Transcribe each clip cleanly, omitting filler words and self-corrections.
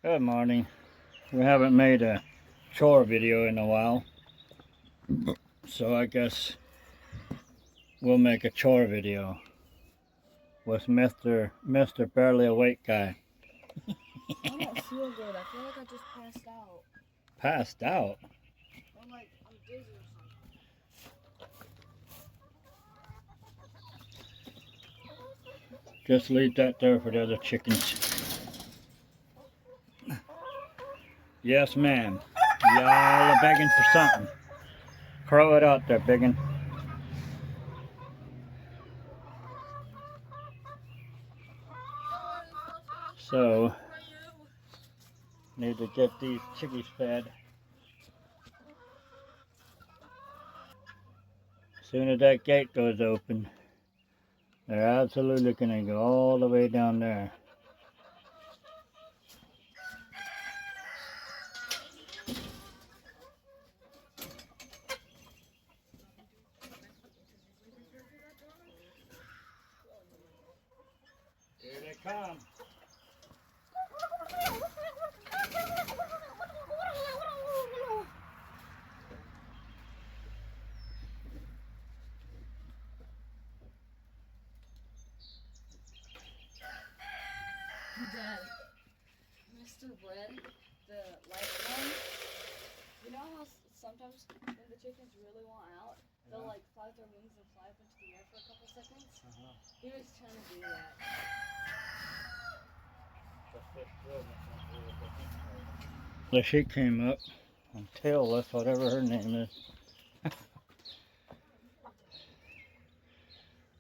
Good morning. We haven't made a chore video in a while, so I guess we'll make a chore video with Mr. Barely Awake guy. I don't feel good. I feel like I just passed out. Passed out? I'm dizzy or something. Just leave that there for the other chickens. Yes, ma'am. Y'all are begging for something. Crow it out there, biggin'. So, need to get these chickies fed. As soon as that gate goes open, they're absolutely gonna go all the way down there. Here they come. Dad, Mr. Bread, the light one, you know how sometimes when the chickens really want out, they'll like flap their wings and fly up into the air for a couple seconds? He was trying to do that. The she came up on tailless, whatever her name is.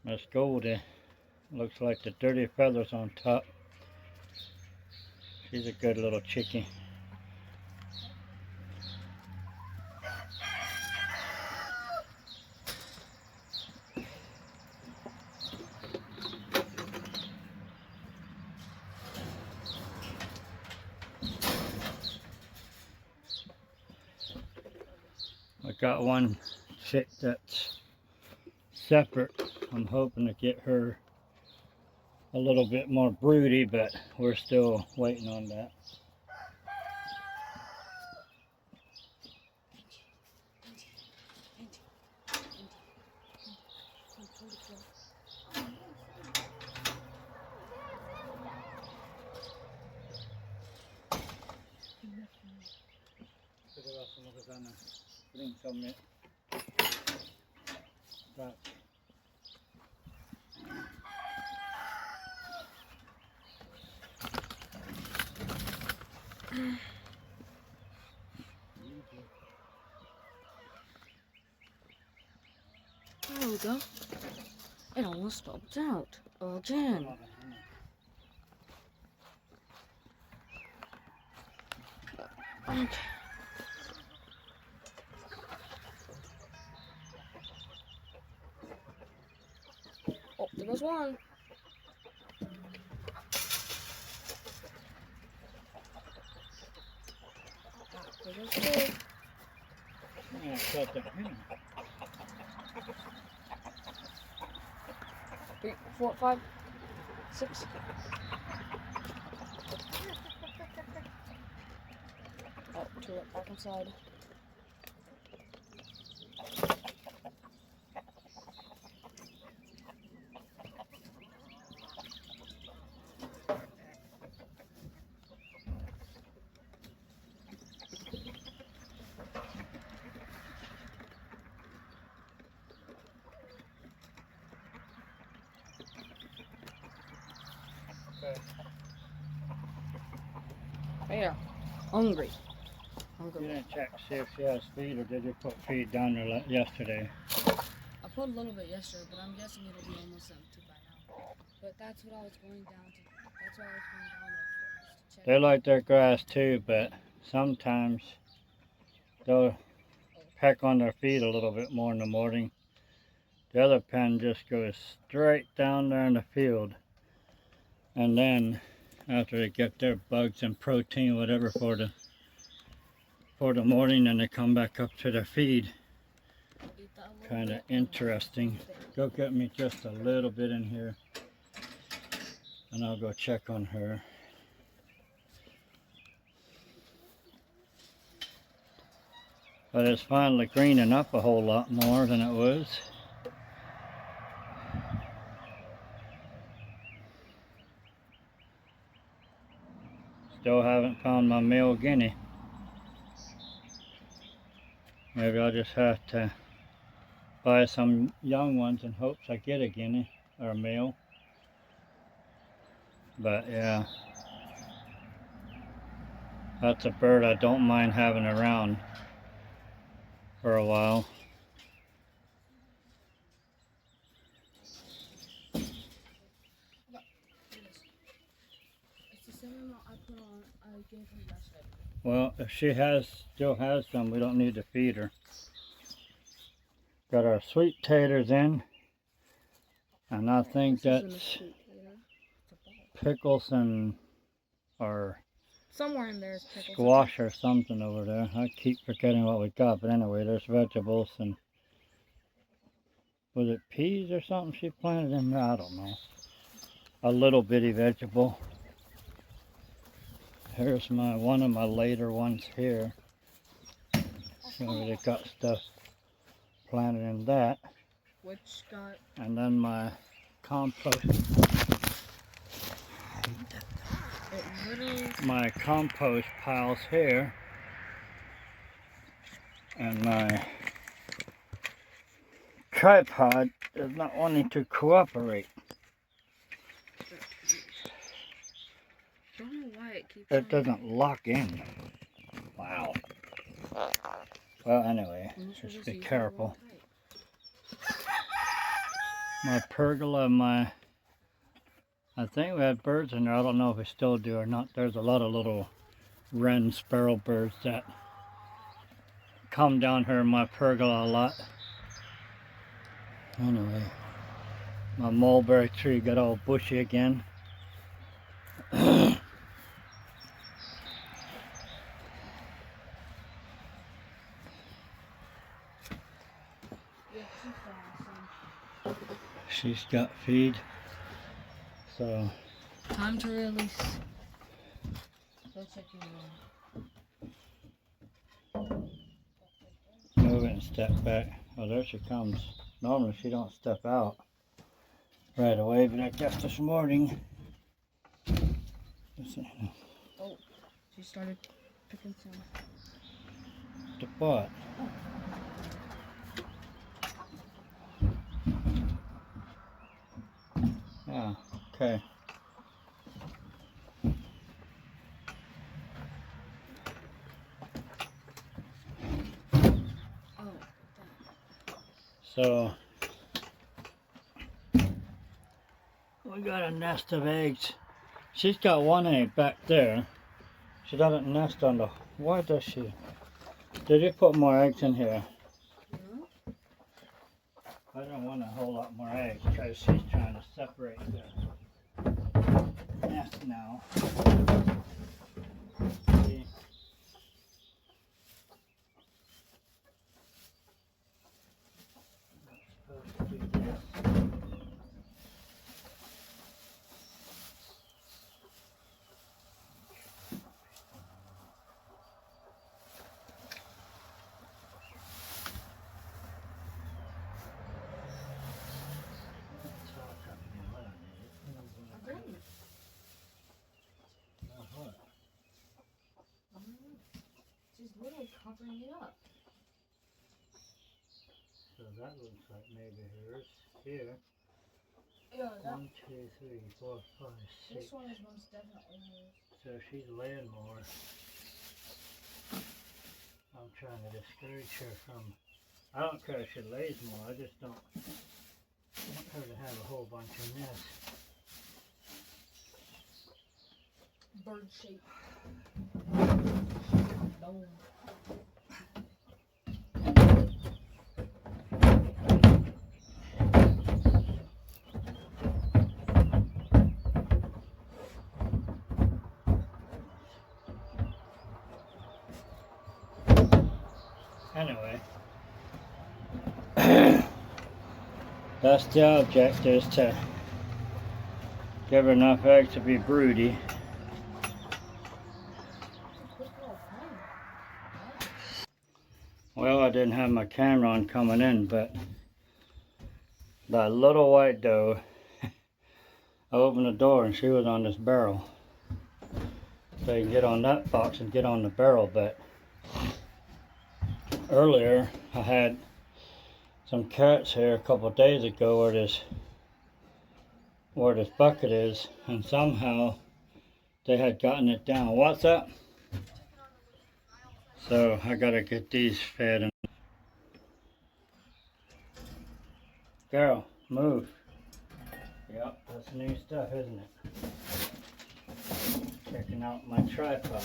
Miss Goldie. Looks like the dirty feathers on top. She's a good little chickie. I got one chick that's separate. I'm hoping to get her a little bit more broody, but we're still waiting on that. There we go. It almost stopped out again. Okay. Oh, there goes one. There goes two. Yeah, cut the pin. 3, 4, 5, 6. Oh, 2 went back inside. Okay. There. Hungry. You didn't check to see if she has feed, or did you put feed down there yesterday? I put a little bit yesterday, but I'm guessing it'll be almost empty by now. But that's what I was going down to. That's why I was going down there for, just to check. They like their grass too, but sometimes they'll peck on their feet a little bit more in the morning. The other pen just goes straight down there in the field. And then after they get their bugs and protein, whatever, for the morning, and they come back up to their feed. Kind of interesting. Go get me just a little bit in here, and I'll go check on her. But it's finally greening up a whole lot more than it was. Still haven't found my male guinea. Maybe I'll just have to buy some young ones in hopes I get a guinea or a male. But yeah, that's a bird I don't mind having around for a while. Well, if she still has some, we don't need to feed her. Got our sweet taters in, and I think that's pickles and or somewhere in there is pickles. Squash or something over there. I keep forgetting what we got, but anyway, there's vegetables and was it peas or something she planted in there? I don't know. A little bitty vegetable. Here's one of my later ones here. So they got stuff planted in that. Which got... And then my compost. My compost piles here. And my tripod is not wanting to cooperate. I don't know why it keeps... It doesn't lock in. Wow. Well, anyway, just be careful. My pergola, I think we had birds in there. I don't know if we still do or not. There's a lot of little wren sparrow birds that come down here in my pergola a lot. Anyway, my mulberry tree got all bushy again. She's got feed, so time to release. Go check your room. Move it and step back. Oh, there she comes. Normally she don't step out right away, but I guess this morning. Oh, she started picking some. The what? Oh. Yeah, okay. So we got a nest of eggs. She's got one egg back there. She doesn't nest on the... Why does she? Did you put more eggs in here? Yeah. I don't want a whole lot more eggs because she's trying to separate the nest now. See? I'm supposed to do this. She's literally covering it up. So that looks like maybe hers. Here. Yeah, that... 1, 2, 3, 4, 5, 6. This one is most definitely hers. So she's laying more. I'm trying to discourage her from... I don't care if she lays more, I just don't want her to have a whole bunch of nests. Bird shape. No. Anyway, that's the object, is to give her enough eggs to be broody. Well, I didn't have my camera on coming in, but that little white doe, I opened the door and she was on this barrel. So you can get on that box and get on the barrel, but earlier I had some carrots here a couple of days ago where this bucket is, and somehow they had gotten it down. What's that? So I gotta get these fed. And girl, move. Yep, that's new stuff, isn't it? Checking out my tripod.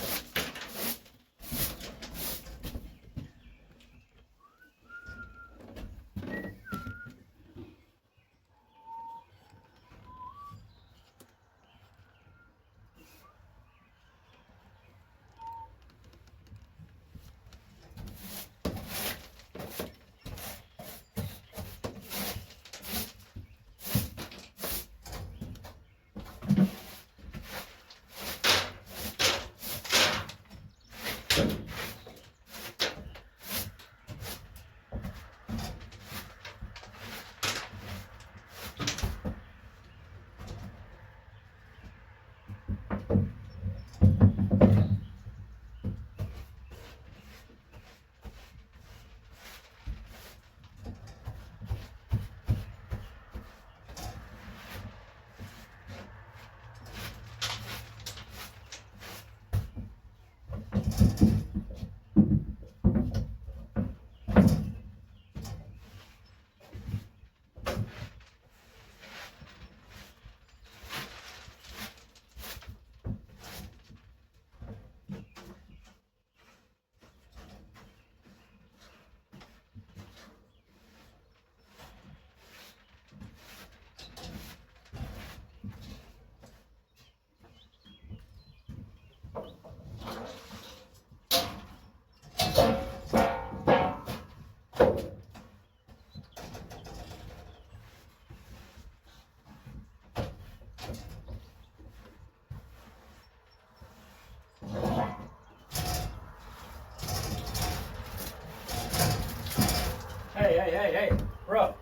Hey, bro,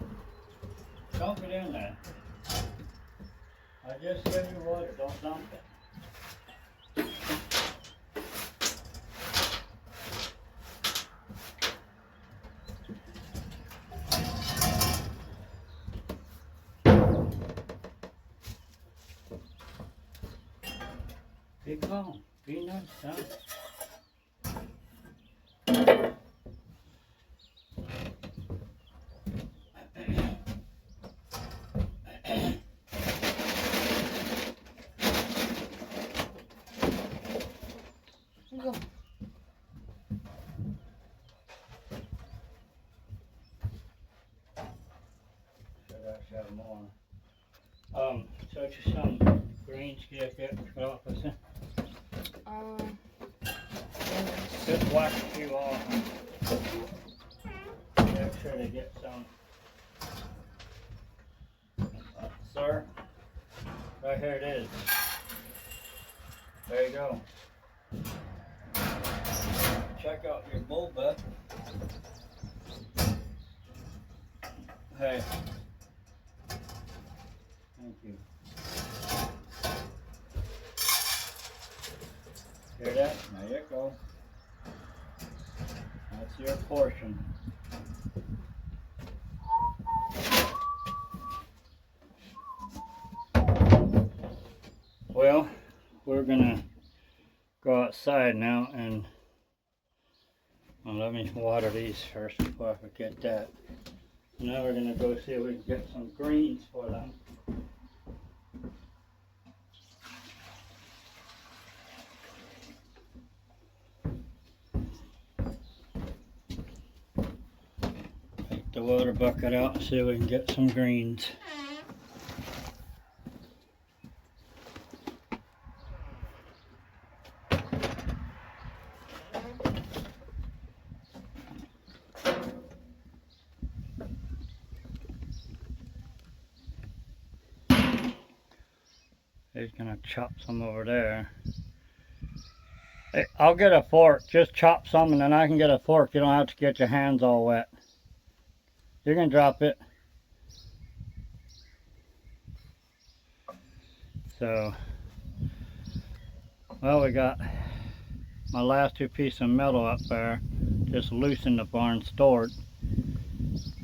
don't get in there. I just gave you water, don't dump it. Be calm, be nice, son. Go. Should actually have more. So just some greens get cut off with it. Just wash a few off and make sure they get some. Sir, right here it is. There you go. Check out your bull butt. Hey. Thank you. Hear that? There you go. That's your portion. Well, we're gonna go outside now and let me water these first before I forget that. Now we're gonna go see if we can get some greens for them. Take the water bucket out and see if we can get some greens. He's gonna chop some over there. Hey, I'll get a fork. Just chop some and then I can get a fork. You don't have to get your hands all wet. You can drop it. So, well, we got my last two pieces of metal up there, just loose in the barn stored.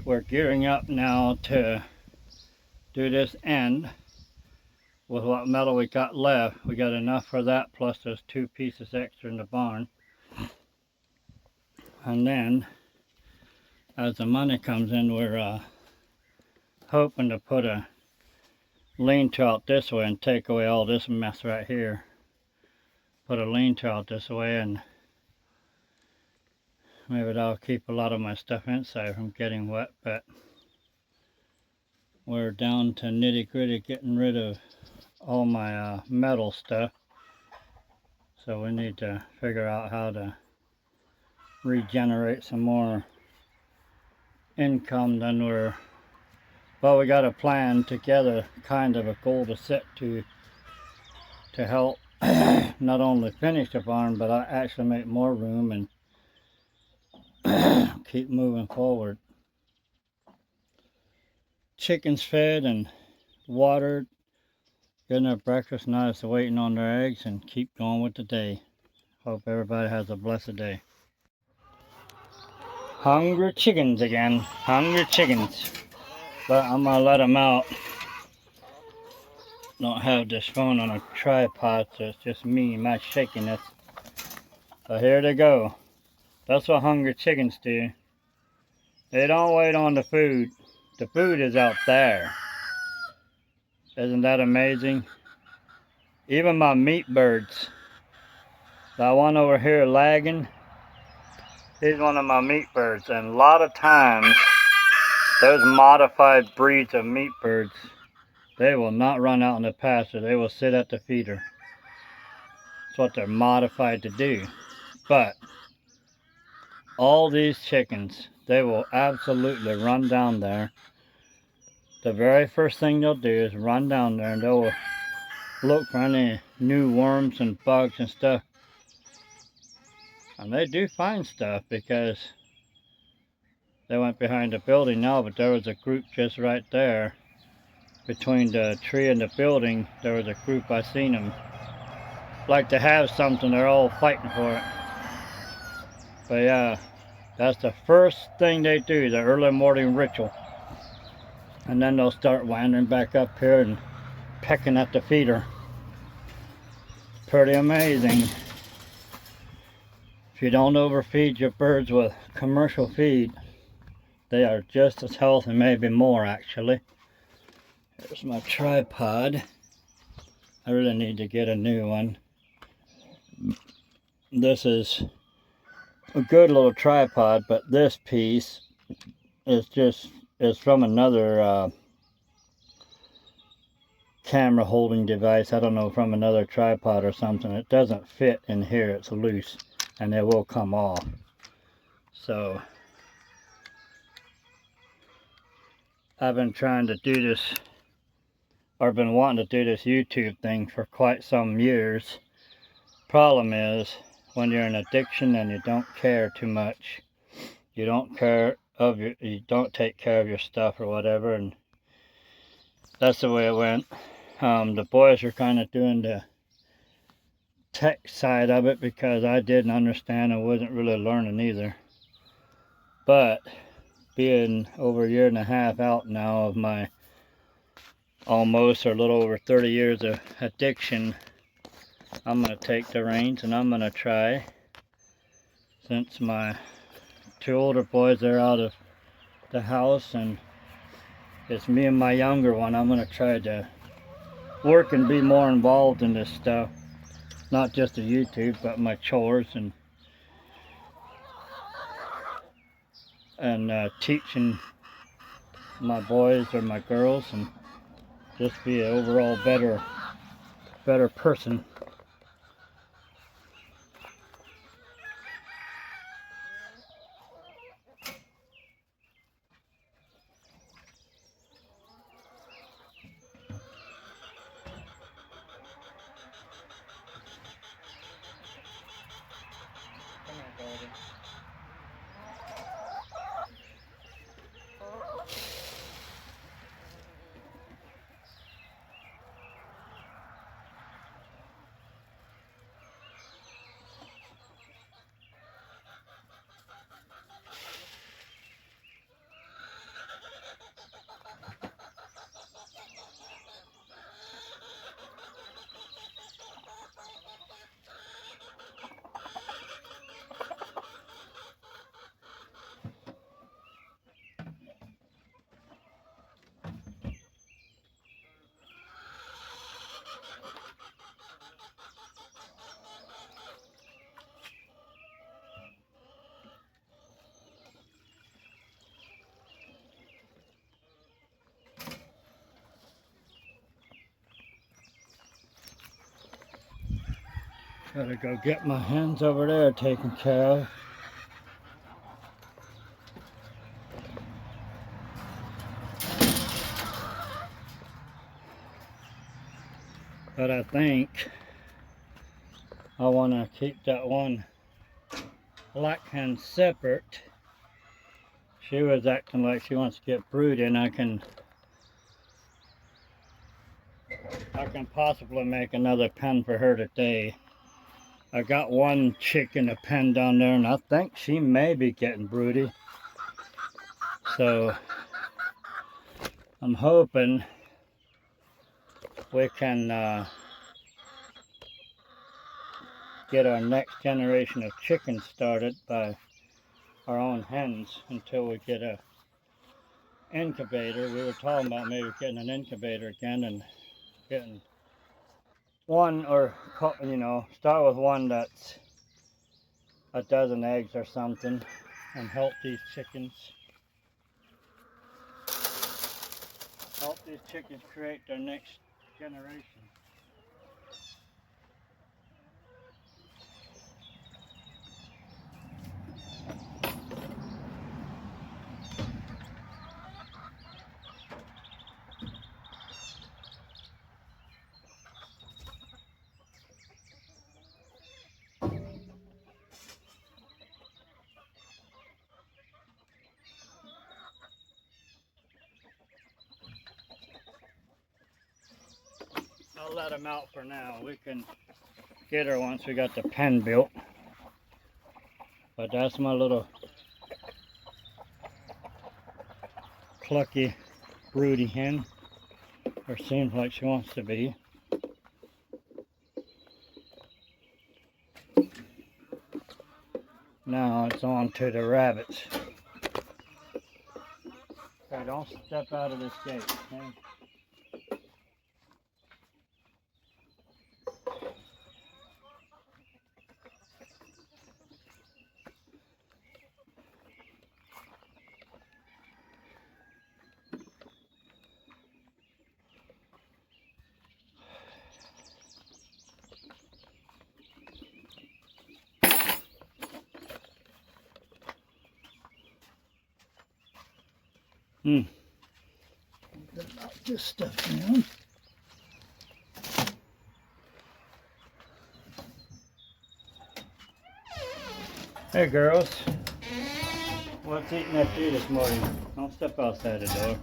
We're gearing up now to do this end with what metal we got left. We got enough for that, plus those two pieces extra in the barn. And then, as the money comes in, we're hoping to put a lean-to out this way and take away all this mess right here. Put a lean-to out this way, and maybe that'll keep a lot of my stuff inside from getting wet. But we're down to nitty-gritty getting rid of all my metal stuff, so we need to figure out how to regenerate some more income than well, we got a plan together, kind of a goal to set to help not only finish the barn, but actually make more room and keep moving forward. Chickens fed and watered, getting their breakfast, now it's waiting on their eggs, and keep going with the day. Hope everybody has a blessed day. Hungry chickens again, hungry chickens. But I'm gonna let them out. Don't have this phone on a tripod, so it's just me and my shakiness. So here they go. That's what hungry chickens do. They don't wait on the food. The food is out there. Isn't that amazing? Even my meat birds. That one over here lagging, he's one of my meat birds. And a lot of times, those modified breeds of meat birds, they will not run out in the pasture. They will sit at the feeder. That's what they're modified to do. But all these chickens, they will absolutely run down there. The very first thing they'll do is run down there, and they'll look for any new worms and bugs and stuff. And they do find stuff, because they went behind the building now, but there was a group just right there. Between the tree and the building, there was a group. I seen them. Like to have something, they're all fighting for it. But yeah, that's the first thing they do, the early morning ritual. And then they'll start wandering back up here and pecking at the feeder. Pretty amazing. If you don't overfeed your birds with commercial feed, they are just as healthy, maybe more actually. Here's my tripod. I really need to get a new one. This is a good little tripod, but this piece is from another camera holding device. I don't know, from another tripod or something. It doesn't fit in here. It's loose, and it will come off. So I've been trying to do this, or been wanting to do this YouTube thing for quite some years. Problem is, when you're in addiction and you don't care too much, you don't take care of your stuff or whatever, and that's the way it went. The boys are kind of doing the tech side of it, because I didn't understand and wasn't really learning either. But being over a year and a half out now of my almost, or a little over 30 years of addiction, I'm going to take the reins and I'm going to try, since my two older boys are out of the house and it's me and my younger one, I'm going to try to work and be more involved in this stuff. Not just the YouTube, but my chores and teaching my boys or my girls, and just be an overall better person. Gotta go get my hens over there taken care of. But I think I want to keep that one black hen separate. She was acting like she wants to get broody, and I can possibly make another pen for her today. I got one chick in a pen down there, and I think she may be getting broody. So I'm hoping we can get our next generation of chickens started by our own hens until we get a incubator. We were talking about maybe getting an incubator again and getting one, or start with one that's a dozen eggs or something, and help these chickens create their next generation. I'll let them out for now. We can get her once we got the pen built. But that's my little clucky, broody hen. Or seems like she wants to be. Now it's on to the rabbits. Okay, don't step out of this gate, okay? Knock this stuff down. Hey girls, what's eating at you this morning? Don't step outside the door.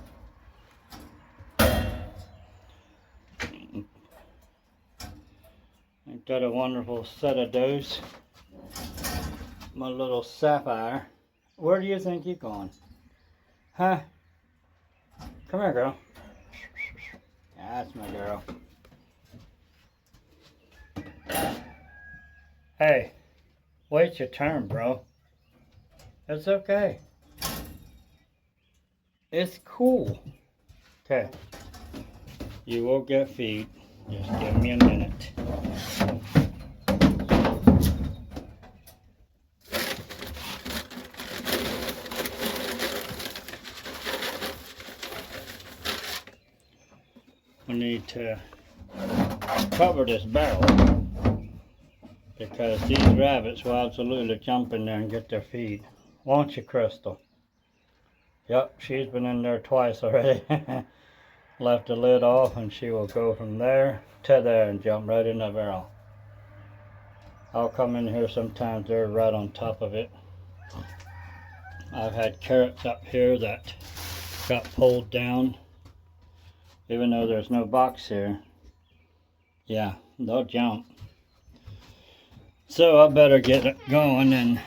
Ain't that a wonderful set of does? My little sapphire. Where do you think you're going? Huh? Come here, girl. That's my girl. Hey, wait your turn, bro. It's okay. It's cool. Okay. You will get feed. Just give me a minute. We need to cover this barrel because these rabbits will absolutely jump in there and get their feed. Won't you, Crystal? Yep, she's been in there twice already. Left the lid off and she will go from there to there and jump right in the barrel. I'll come in here sometimes, they're right on top of it. I've had carrots up here that got pulled down, even though there's no box here. Yeah, they'll jump. So I better get it going and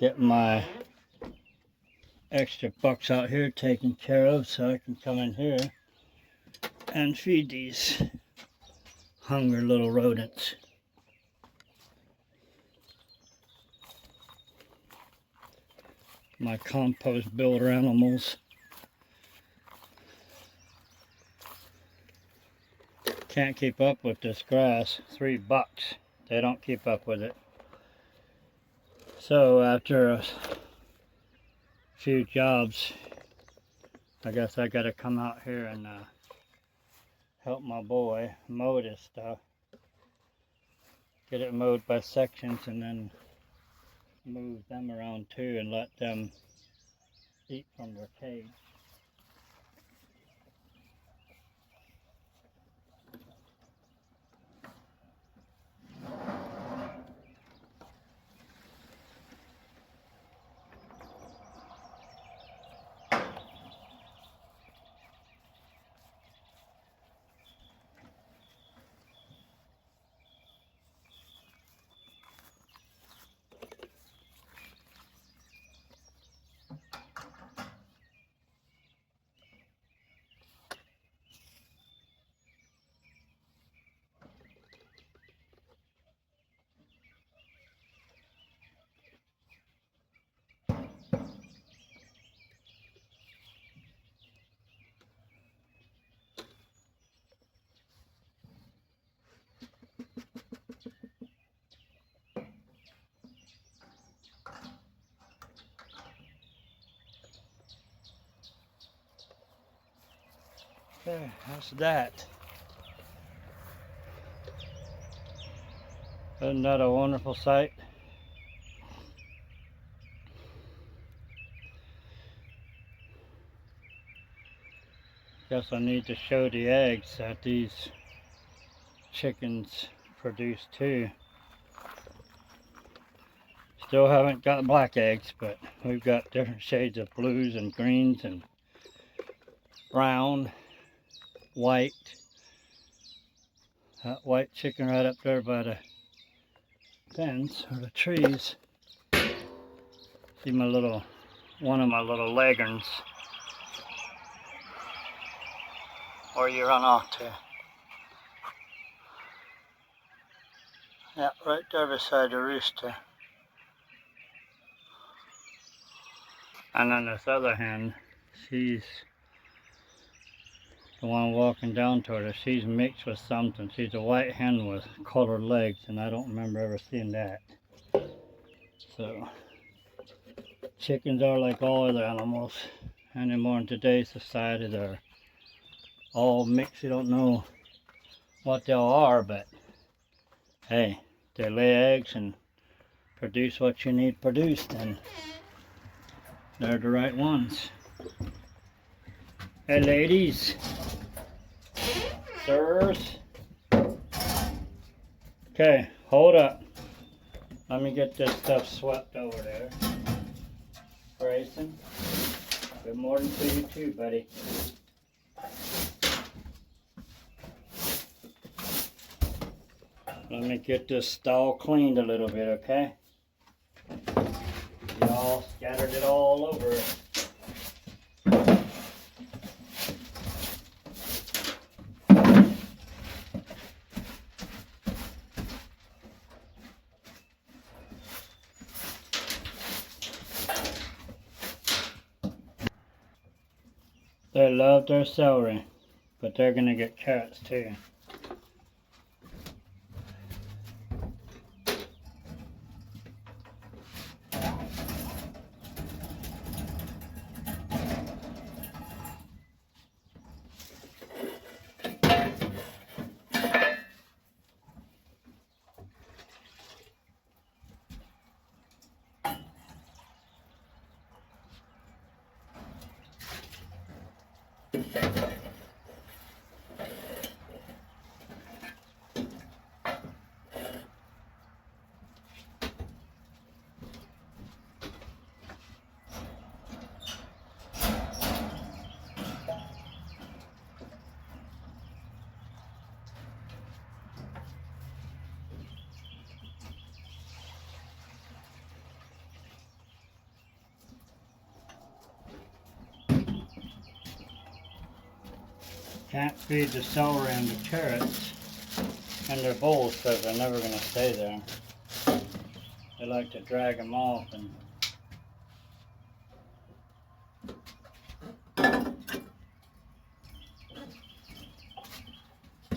get my extra bucks out here taken care of so I can come in here and feed these hungry little rodents. My compost builder animals. Can't keep up with this grass. $3. They don't keep up with it. So after a few jobs, I guess I gotta come out here and help my boy mow this stuff. Get it mowed by sections and then move them around too and let them eat from their cage. Okay, that's that. Isn't that a wonderful sight? Guess I need to show the eggs that these chickens produce too. Still haven't got black eggs, but we've got different shades of blues and greens and brown, white. That white chicken right up there by the fence or the trees. See one of my little leghorns. Where you run off to. Yeah, right there beside the rooster. And then this other hen, she's the one walking down toward her. She's mixed with something. She's a white hen with colored legs, and I don't remember ever seeing that. So, chickens are like all other animals anymore in today's society. They're all mixed. You don't know what they all are, but hey, they lay eggs and produce what you need produced, and they're the right ones. Hey ladies, sirs. Okay, hold up. Let me get this stuff swept over there. Grayson, good morning to you too, buddy. Let me get this stall cleaned a little bit, okay? Y'all scattered it all over. They love their celery, but they're gonna get carrots too. Can't feed the celery and the carrots in their bowls because they're never going to stay there. They like to drag them off and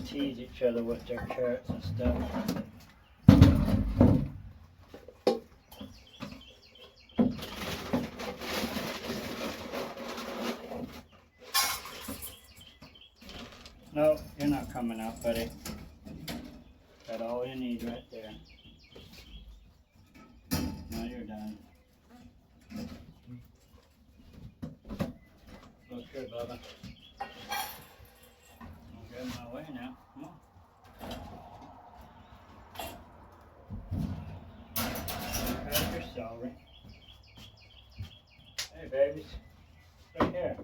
tease each other with their carrots and stuff. No, you're not coming out, buddy. Got all you need right there. Now you're done. Look here, Bubba. Don't get in my way now. Come on. Have your celery. Hey, babies. Look here.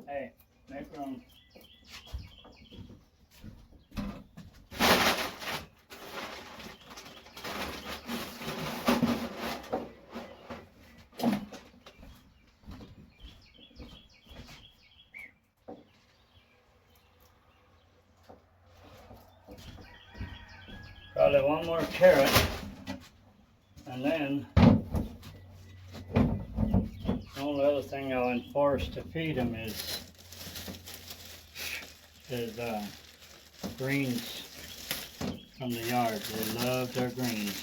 Hey, make room. Probably one more carrot, and then the only other thing I'll enforce to feed them is greens from the yard. They love their greens.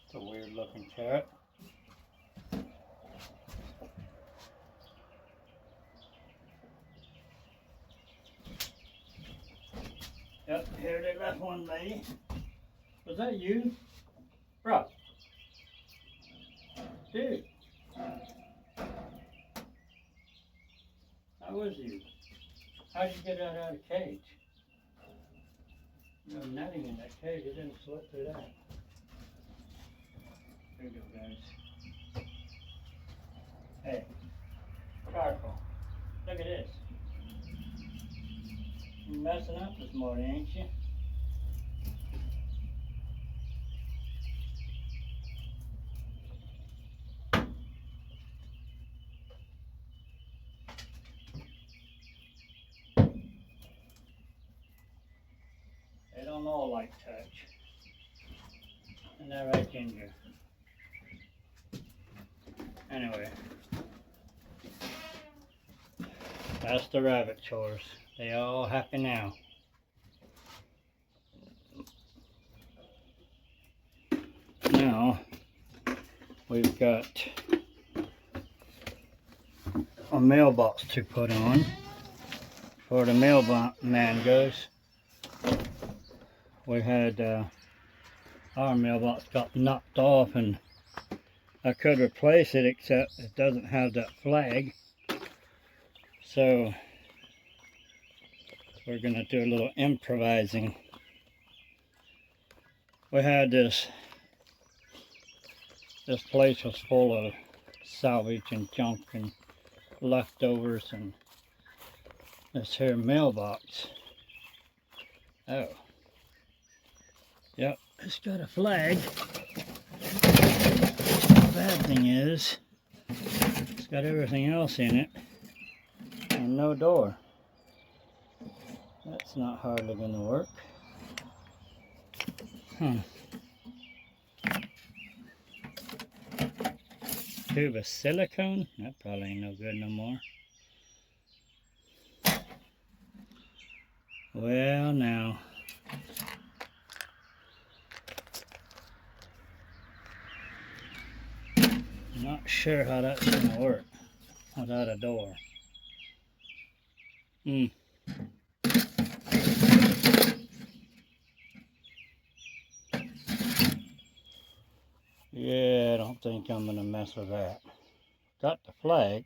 It's a weird looking carrot. Yep, here they left one lady. Was that you? Bro. Dude. That was you. How'd you get that out of the cage? No netting in that cage, it didn't slip through that. Here you go, guys. Hey, charcoal. Look at this. You're messing up this morning, ain't you? They don't all like touch. And that right, Ginger? Anyway. That's the rabbit chores. They all happy now. Now, we've got a mailbox to put on before the mailman goes. We had our mailbox got knocked off, and I could replace it, except it doesn't have that flag. So we're gonna do a little improvising. We had this place was full of salvage and junk and leftovers, and this here mailbox, oh, yep, it's got a flag. The bad thing is it's got everything else in it and no door. That's not hardly gonna work. Tube of silicone? That probably ain't no good no more. Well, now. I'm not sure how that's gonna work without a door. Yeah, I don't think I'm gonna mess with that. Got the flag.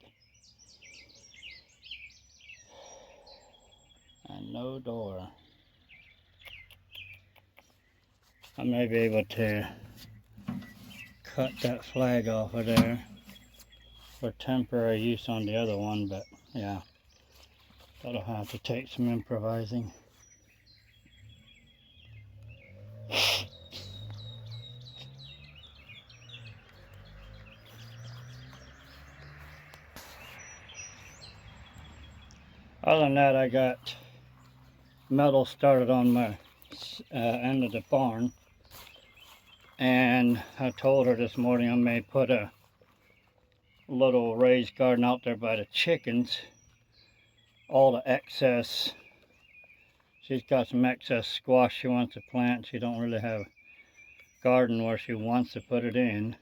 and no door. I may be able to cut that flag off of there for temporary use on the other one, but yeah, that'll have to take some improvising. Other than that, I got metal started on my end of the barn, and I told her this morning I may put a little raised garden out there by the chickens. All the excess, she's got some excess squash she wants to plant. She don't really have a garden where she wants to put it in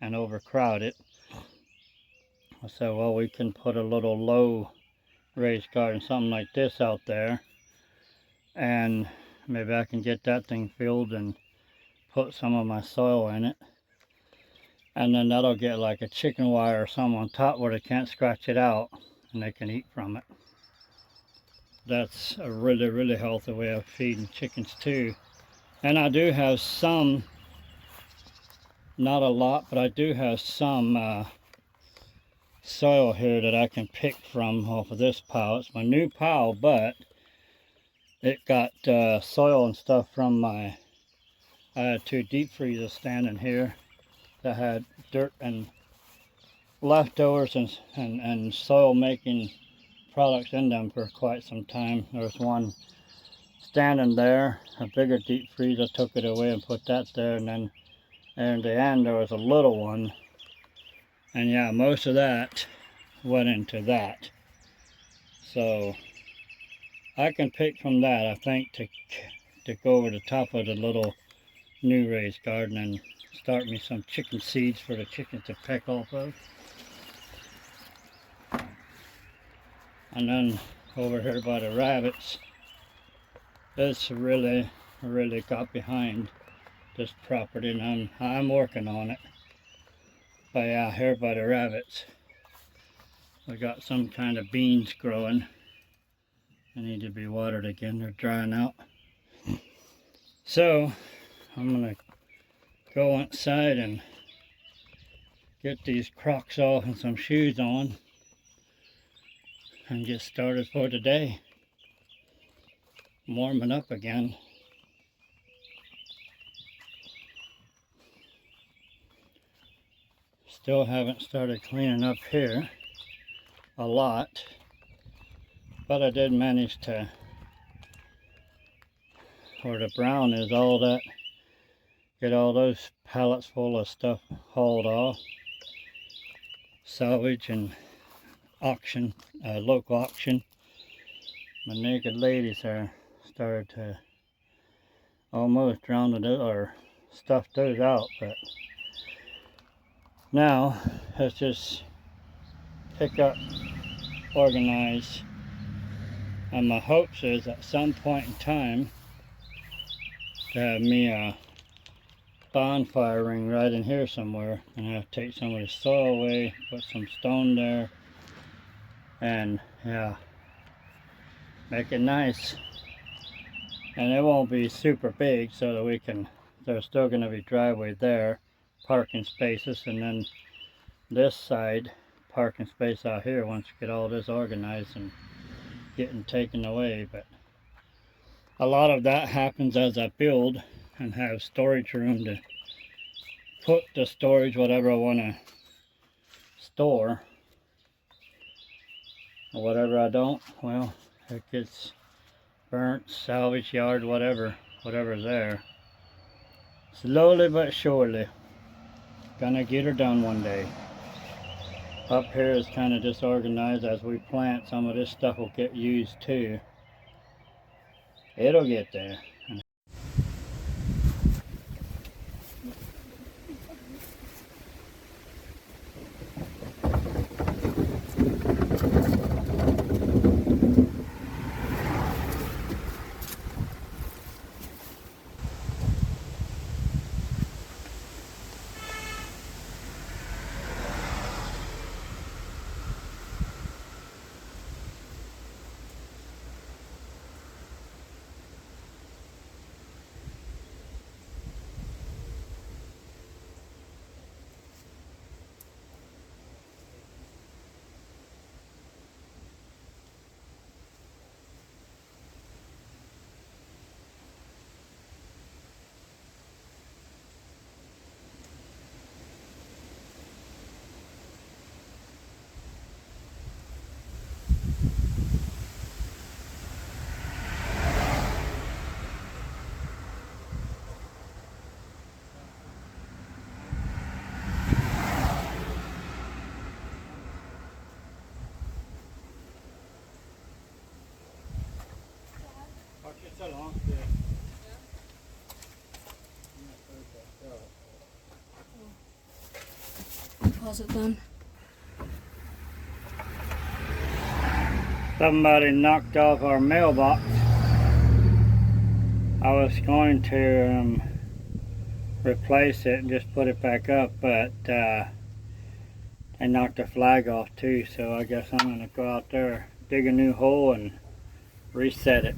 and overcrowd it. I said, well, we can put a little low raised garden, something like this out there, and maybe I can get that thing filled and put some of my soil in it, and then that'll get like a chicken wire or something on top where they can't scratch it out and they can eat from it. That's a really healthy way of feeding chickens too. And I do have some, not a lot, but I do have some soil here that I can pick from off of this pile. It's my new pile, but it got soil and stuff from I had 2 deep freezers standing here that had dirt and leftovers and soil making products in them for quite some time. There was one standing there, a bigger deep freezer, took it away and put that there, and then in the end there was a little one, and yeah, most of that went into that. So I can pick from that, I think, to go over the top of the little new raised garden and start me some chicken seeds for the chickens to peck off of. And then over here by the rabbits, it's really got behind this property, and I'm working on it. But yeah, here by the rabbits, we got some kind of beans growing. They need to be watered again, they're drying out. So I'm gonna go outside and get these Crocs off and some shoes on and get started for today. I'm warming up again. Still haven't started cleaning up here a lot, but I did manage to, where the brown is, all that, get all those pallets full of stuff hauled off, salvage and auction, local auction. My naked ladies are started to almost drown it or stuff those out, but now let's just pick up, organize, and my hopes is at some point in time to have me a bonfire ring right in here somewhere, and I have to take some of the soil away, put some stone there, and yeah, make it nice. And it won't be super big, so that we can, there's still going to be driveway there, parking spaces, and then this side parking space out here once you get all this organized and getting taken away. But a lot of that happens as I build and have storage room to put the storage, whatever I want to store, or whatever I don't, well, it gets burnt, salvage yard, whatever's there. Slowly but surely, gonna get her done one day. Up here is kind of disorganized. As we plant, some of this stuff will get used too. It'll get there. so long. Yeah. Pause it then. Somebody knocked off our mailbox. I was going to replace it and just put it back up, but they knocked the flag off too, so I guess I'm going to go out there, dig a new hole and reset it.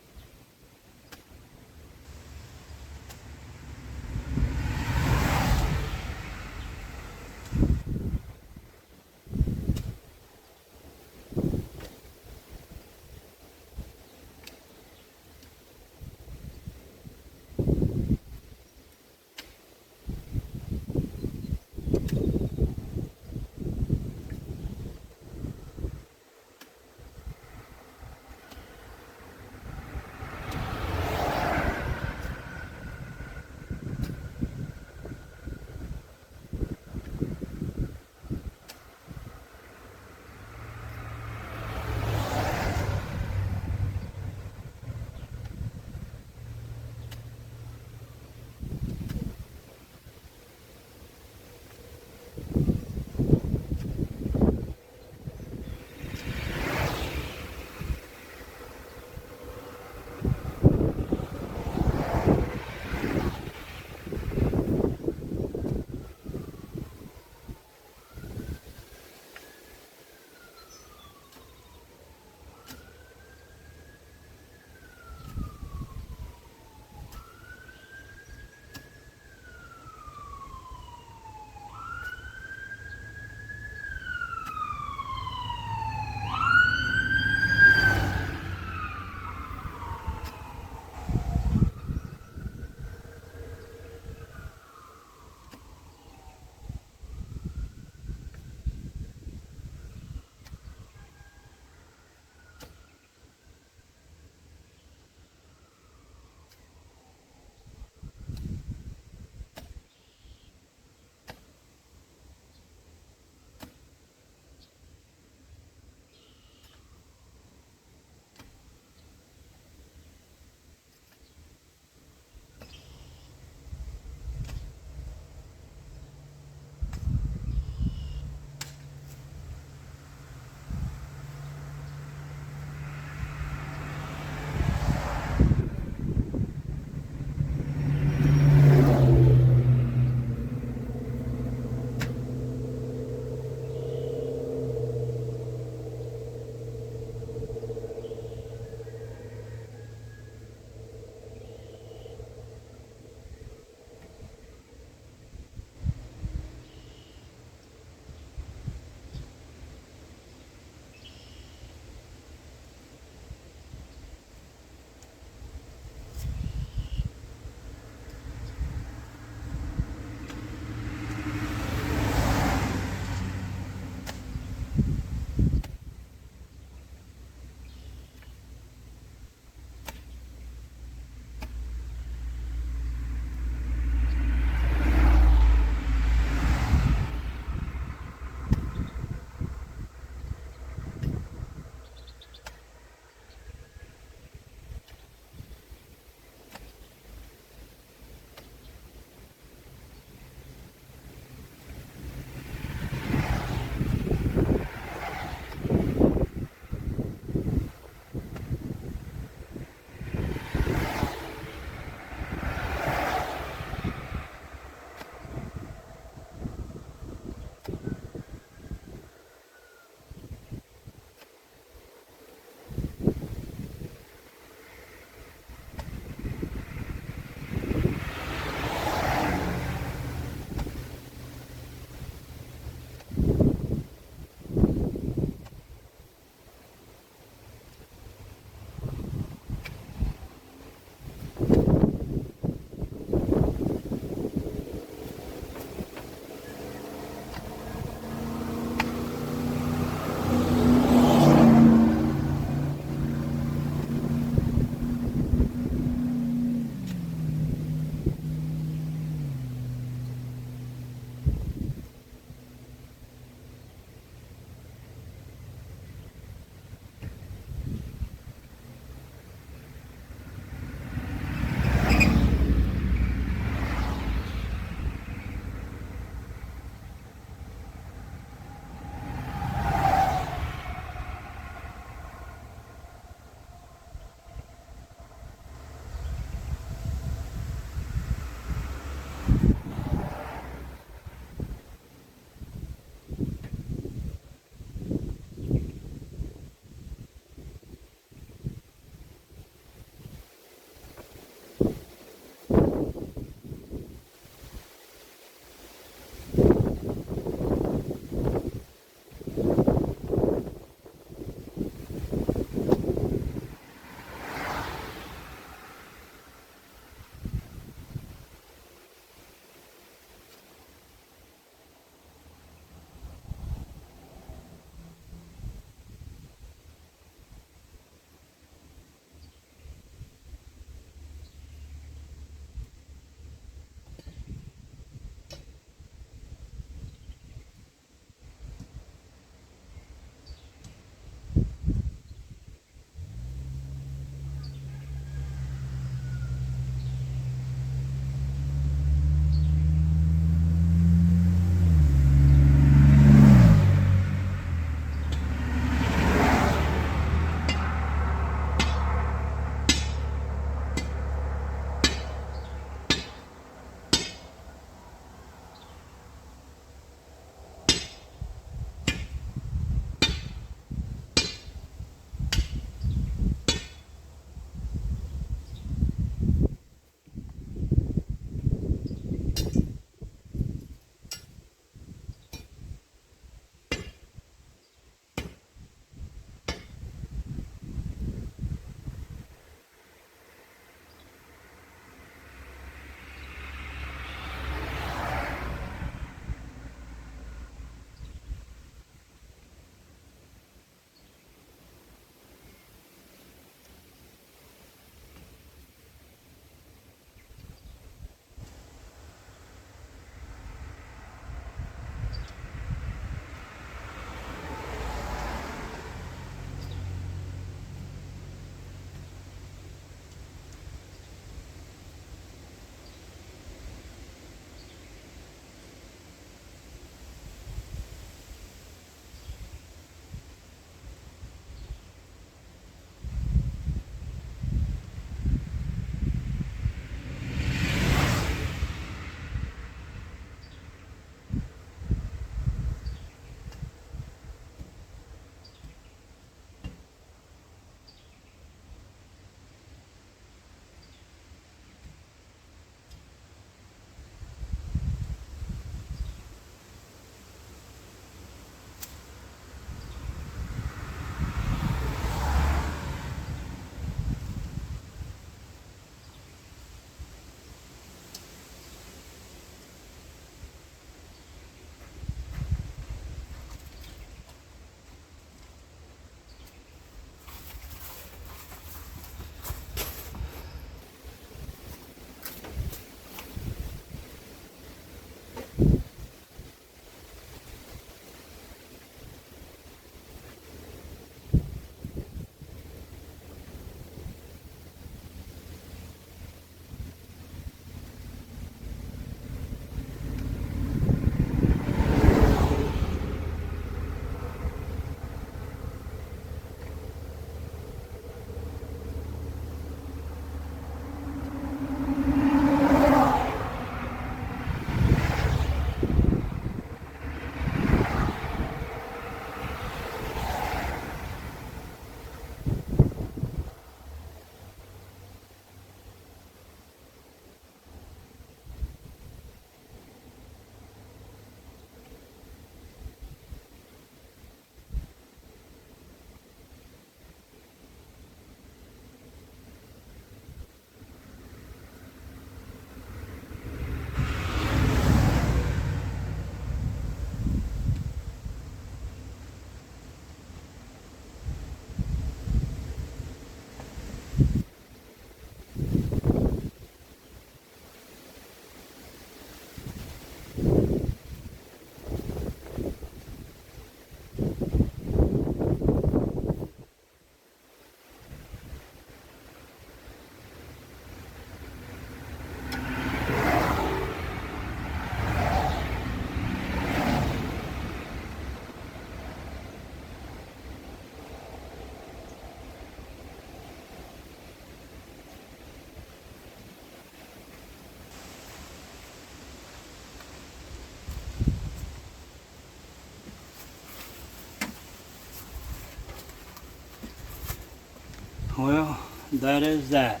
Well, that is that.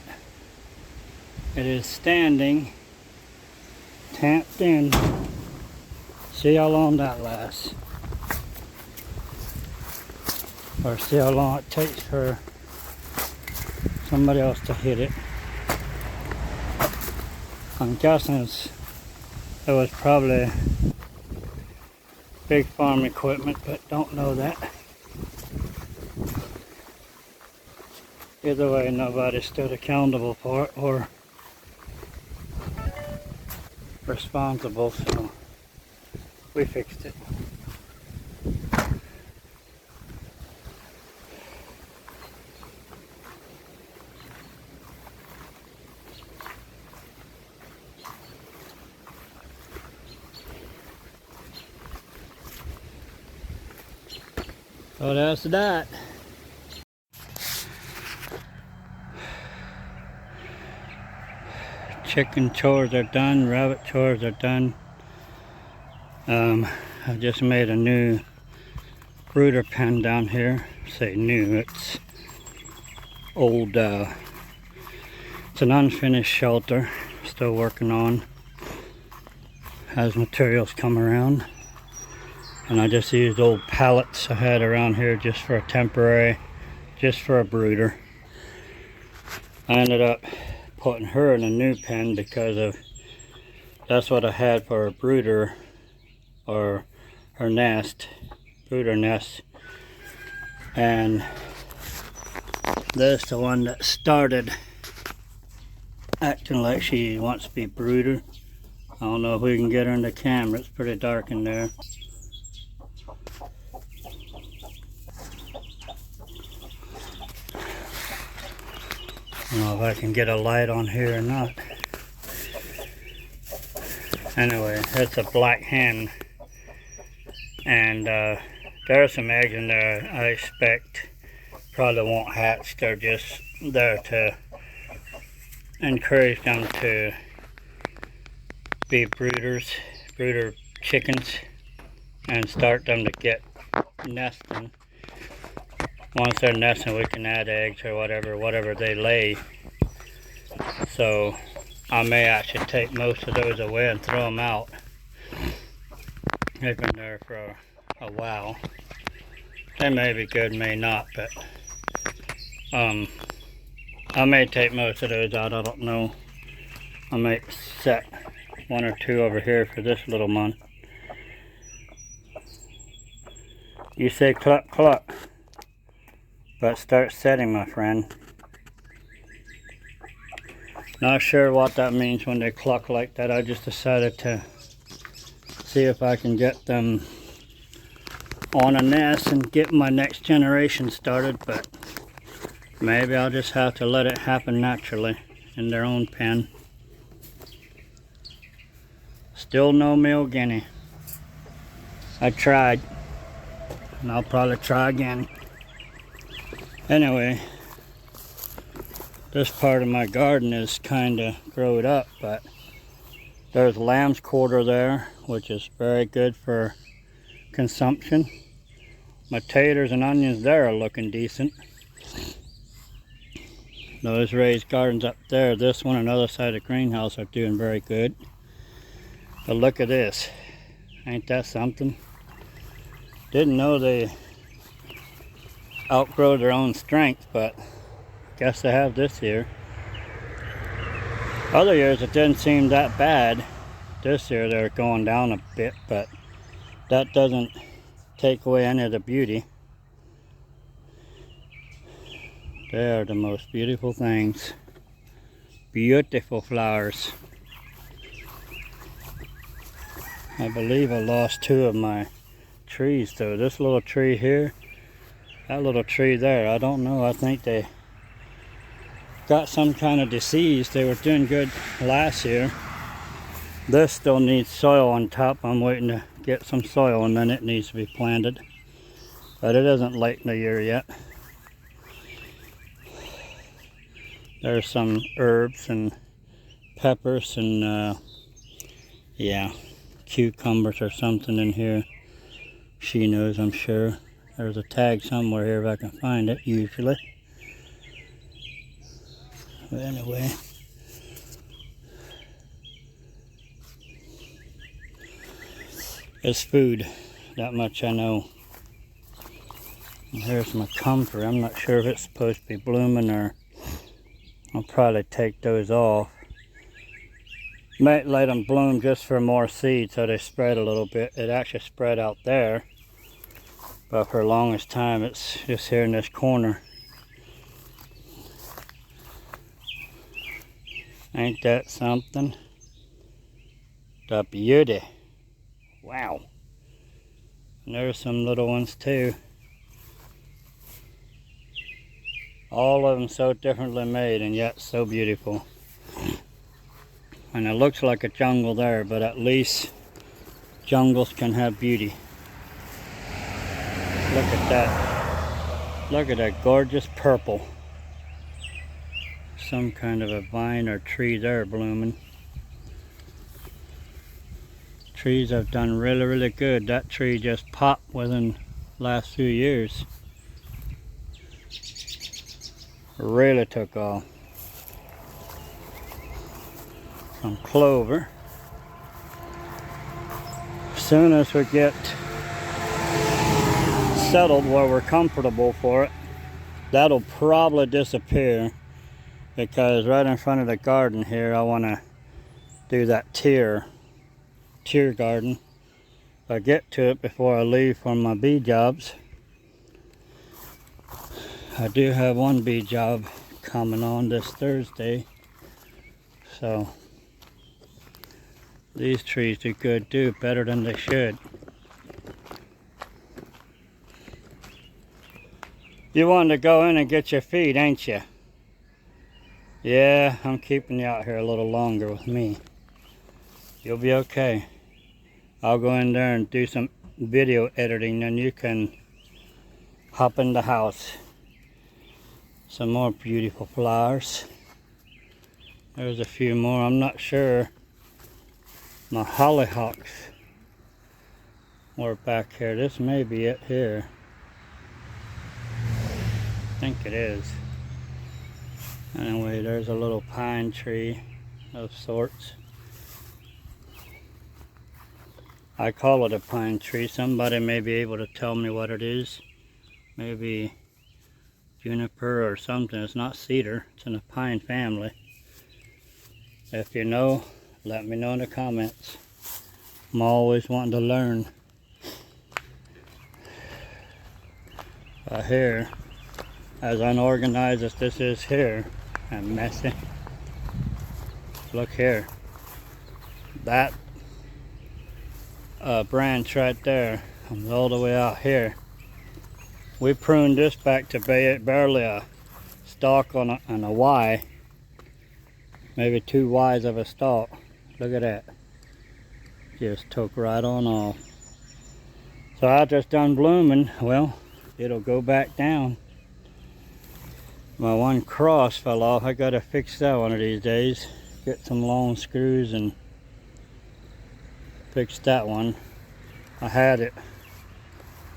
It is standing, tamped in. See how long that lasts. Or see how long it takes for somebody else to hit it. I'm guessing it was probably big farm equipment, but don't know that. Either way, nobody stood accountable for it or responsible, so we fixed it. So that's that. Chicken chores are done, rabbit chores are done. I just made a new brooder pen down here. Say new, it's old. It's an unfinished shelter, still working on. Has materials come around. And I just used old pallets I had around here just for a temporary, just for a brooder. I ended up putting her in a new pen because of, that's what I had for a brooder, or her nest, brooder nest. And this is the one that started acting like she wants to be brooder. I don't know if we can get her in the camera, it's pretty dark in there. I don't know if I can get a light on here or not. Anyway, it's a black hen. And there are some eggs in there I expect probably won't hatch. They're just there to encourage them to be brooder chickens, and start them to get nesting. Once they're nesting, we can add eggs or whatever they lay. So I may actually take most of those away and throw them out. They've been there for a while. They may be good, may not, but I may take most of those out, I don't know. I might set one or two over here for this little one. You say cluck cluck, but start setting, my friend. Not sure what that means when they cluck like that. I just decided to see if I can get them on a nest and get my next generation started, but maybe I'll just have to let it happen naturally in their own pen. Still no male guinea. I tried, and I'll probably try again. Anyway, this part of my garden is kind of growed up, but there's lamb's quarter there, which is very good for consumption. My taters and onions there are looking decent. Those raised gardens up there, this one and the other side of the greenhouse, are doing very good. But look at this. Ain't that something? Didn't know they outgrow their own strength, but guess they have this year. Other years it didn't seem that bad. This year they're going down a bit, but that doesn't take away any of the beauty. They are the most beautiful things. Beautiful flowers. I believe I lost two of my trees though. This little tree here, that little tree there, I don't know. I think they got some kind of disease. They were doing good last year. This still needs soil on top. I'm waiting to get some soil and then it needs to be planted. But it isn't late in the year yet. There's some herbs and peppers and yeah, cucumbers or something in here. She knows, I'm sure. There's a tag somewhere here if I can find it, usually. But anyway, it's food, that much I know. And here's my comfrey. I'm not sure if it's supposed to be blooming, or I'll probably take those off. Might let them bloom just for more seed so they spread a little bit. It actually spread out there, but for the longest time it's just here in this corner. Ain't that something? The beauty. Wow. And there's some little ones too. All of them so differently made and yet so beautiful. And it looks like a jungle there, but at least jungles can have beauty. Look at that. Look at that gorgeous purple. Some kind of a vine or tree there blooming. Trees have done really, really good. That tree just popped within the last few years. Really took off. Some clover. As soon as we get settled where we're comfortable for it, that'll probably disappear, because right in front of the garden here I want to do that tier garden. If I get to it before I leave for my bee jobs. I do have one bee job coming on this Thursday, so these trees do good, do better than they should. You wanted to go in and get your feed, ain't you? Yeah, I'm keeping you out here a little longer with me. You'll be okay. I'll go in there and do some video editing, and you can hop in the house. Some more beautiful flowers. There's a few more. I'm not sure. My hollyhocks were back here. This may be it here. I think it is. Anyway, there's a little pine tree of sorts. I call it a pine tree. Somebody may be able to tell me what it is. Maybe juniper or something. It's not cedar. It's in the pine family. If you know, let me know in the comments. I'm always wanting to learn. Here, as unorganized as this is here, and messy. Look here. That branch right there comes all the way out here. We pruned this back to barely a stalk on a Y. Maybe 2 Ys of a stalk. Look at that. Just took right on off. So after it's done blooming, well, it'll go back down. My one cross fell off. I gotta fix that one of these days. Get some long screws and fix that one. I had it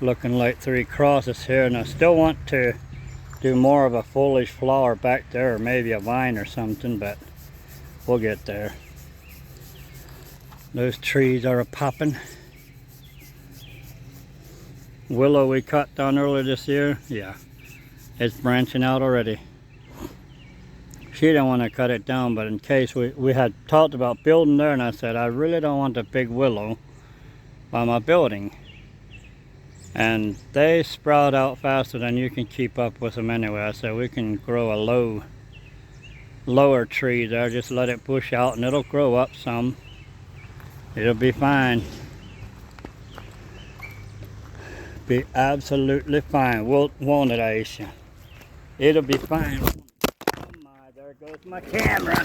looking like 3 crosses here, and I still want to do more of a foliage flower back there, or maybe a vine or something, but we'll get there. Those trees are popping. Willow we cut down earlier this year, yeah, it's branching out already. She didn't want to cut it down, but in case we had talked about building there, and I said I really don't want a big willow by my building. And they sprout out faster than you can keep up with them anyway. I said we can grow a lower tree there, just let it push out and it'll grow up some. It'll be fine. Be absolutely fine. Won't it, Aisha? It'll be fine. Oh my, there goes my camera.